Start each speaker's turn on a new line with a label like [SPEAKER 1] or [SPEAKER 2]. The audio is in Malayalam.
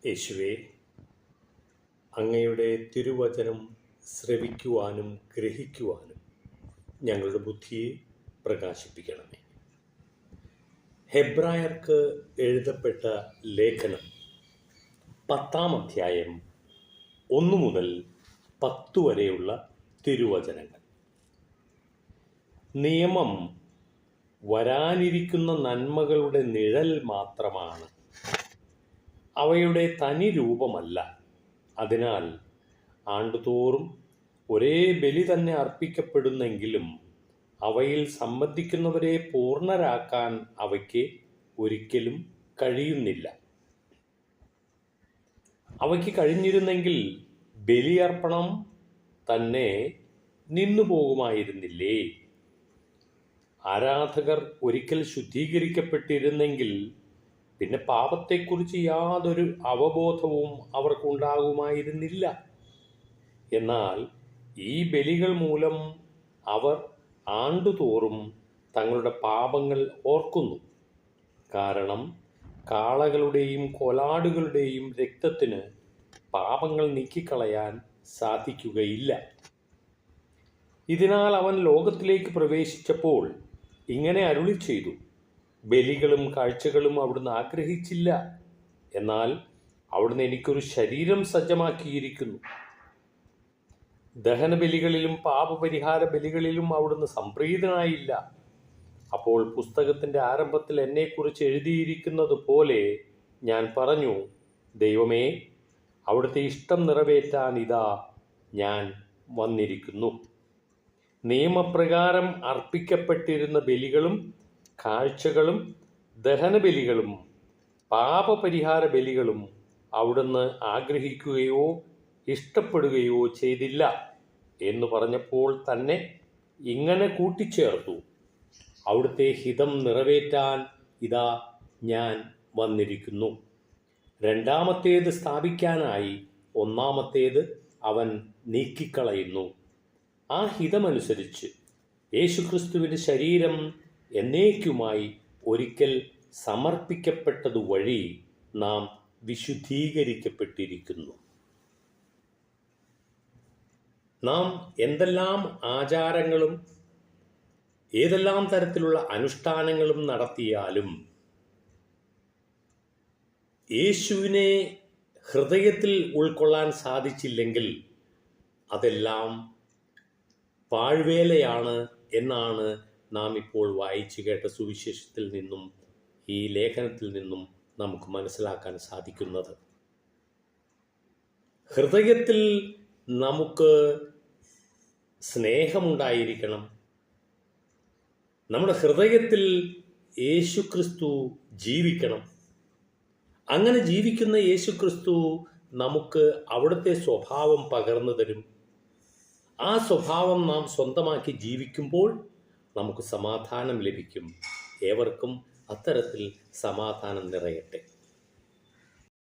[SPEAKER 1] യേശുവേ, അങ്ങയുടെ തിരുവചനം ശ്രവിക്കുവാനും ഗ്രഹിക്കുവാനും ഞങ്ങളുടെ ബുദ്ധിയെ പ്രകാശിപ്പിക്കണമേ. ഹെബ്രായർക്ക് എഴുതപ്പെട്ട ലേഖനം 10-ാം അധ്യായം 1 മുതൽ 10 വരെയുള്ള തിരുവചനങ്ങൾ. നിയമം വരാനിരിക്കുന്ന നന്മകളുടെ നിഴൽ മാത്രമാണ്, അവയുടെ തനി രൂപമല്ല. അതിനാൽ ആണ്ടുതോറും ഒരേ ബലി തന്നെ അർപ്പിക്കപ്പെടുന്നെങ്കിലും അവയിൽ സംബന്ധിക്കുന്നവരെ പൂർണ്ണരാക്കാൻ അവയ്ക്ക് ഒരിക്കലും കഴിയുന്നില്ല. അവയ്ക്ക് കഴിഞ്ഞിരുന്നെങ്കിൽ ബലിയർപ്പണം തന്നെ നിന്നുപോകുമായിരുന്നില്ലേ? ആരാധകർ ഒരിക്കൽ ശുദ്ധീകരിക്കപ്പെട്ടിരുന്നെങ്കിൽ പിന്നെ പാപത്തെക്കുറിച്ച് യാതൊരു അവബോധവും അവർക്കുണ്ടാകുമായിരുന്നില്ല. എന്നാൽ ഈ ബലികൾ മൂലം അവർ ആണ്ടുതോറും തങ്ങളുടെ പാപങ്ങൾ ഓർക്കുന്നു. കാരണം കാളകളുടെയും കോലാടുകളുടെയും രക്തത്തിന് പാപങ്ങൾ നീക്കിക്കളയാൻ സാധിക്കുകയില്ല. ഇതിനാൽ അവൻ ലോകത്തിലേക്ക് പ്രവേശിച്ചപ്പോൾ ഇങ്ങനെ അരുളി ചെയ്തു: ബലികളും കാഴ്ചകളും അവിടുന്ന് ആഗ്രഹിച്ചില്ല, എന്നാൽ അവിടുന്ന് എനിക്കൊരു ശരീരം സജ്ജമാക്കിയിരിക്കുന്നു. ദഹനബലികളിലും പാപപരിഹാര ബലികളിലും അവിടുന്ന് സംപ്രീതനായില്ല. അപ്പോൾ പുസ്തകത്തിൻ്റെ ആരംഭത്തിൽ എന്നെക്കുറിച്ച് എഴുതിയിരിക്കുന്നത് പോലെ ഞാൻ പറഞ്ഞു: ദൈവമേ, അവിടുത്തെ ഇഷ്ടം നിറവേറ്റാൻ ഇതാ ഞാൻ വന്നിരിക്കുന്നു. നിയമപ്രകാരം അർപ്പിക്കപ്പെട്ടിരുന്ന ബലികളും കാഴ്ചകളും ദഹനബലികളും പാപപരിഹാര ബലികളും അവിടുന്ന് ആഗ്രഹിക്കുകയോ ഇഷ്ടപ്പെടുകയോ ചെയ്തില്ല എന്ന് പറഞ്ഞപ്പോൾ തന്നെ ഇങ്ങനെ കൂട്ടിച്ചേർത്തു: അവിടുത്തെ ഹിതം നിറവേറ്റാൻ ഇതാ ഞാൻ വന്നിരിക്കുന്നു. രണ്ടാമത്തേത് സ്ഥാപിക്കാനായി ഒന്നാമത്തേത് അവൻ നീക്കിക്കളയുന്നു. ആ ഹിതമനുസരിച്ച് യേശുക്രിസ്തുവിൻ്റെ ശരീരം എന്നേക്കുമായി ഒരിക്കൽ സമർപ്പിക്കപ്പെട്ടതുവഴി നാം വിശുദ്ധീകരിക്കപ്പെട്ടിരിക്കുന്നു. നാം എന്തെല്ലാം ആചാരങ്ങളും ഏതെല്ലാം തരത്തിലുള്ള അനുഷ്ഠാനങ്ങളും നടത്തിയാലും യേശുവിനെ ഹൃദയത്തിൽ ഉൾക്കൊള്ളാൻ സാധിച്ചില്ലെങ്കിൽ അതെല്ലാം പാഴ്വേലയാണ് എന്നാണ് നാം ഇപ്പോൾ വായിച്ചു കേട്ട സുവിശേഷത്തിൽ നിന്നും ഈ ലേഖനത്തിൽ നിന്നും നമുക്ക് മനസ്സിലാക്കാൻ സാധിക്കുന്നത്. ഹൃദയത്തിൽ നമുക്ക് സ്നേഹമുണ്ടായിരിക്കണം. നമ്മുടെ ഹൃദയത്തിൽ യേശുക്രിസ്തു ജീവിക്കണം. അങ്ങനെ ജീവിക്കുന്ന യേശുക്രിസ്തു നമുക്ക് അവിടുത്തെ സ്വഭാവം പകർന്നു തരും. ആ സ്വഭാവം നാം സ്വന്തമാക്കി ജീവിക്കുമ്പോൾ നമുക്ക് സമാധാനം ലഭിക്കും. ഏവർക്കും അത്തരത്തിൽ സമാധാനം നിറയട്ടെ.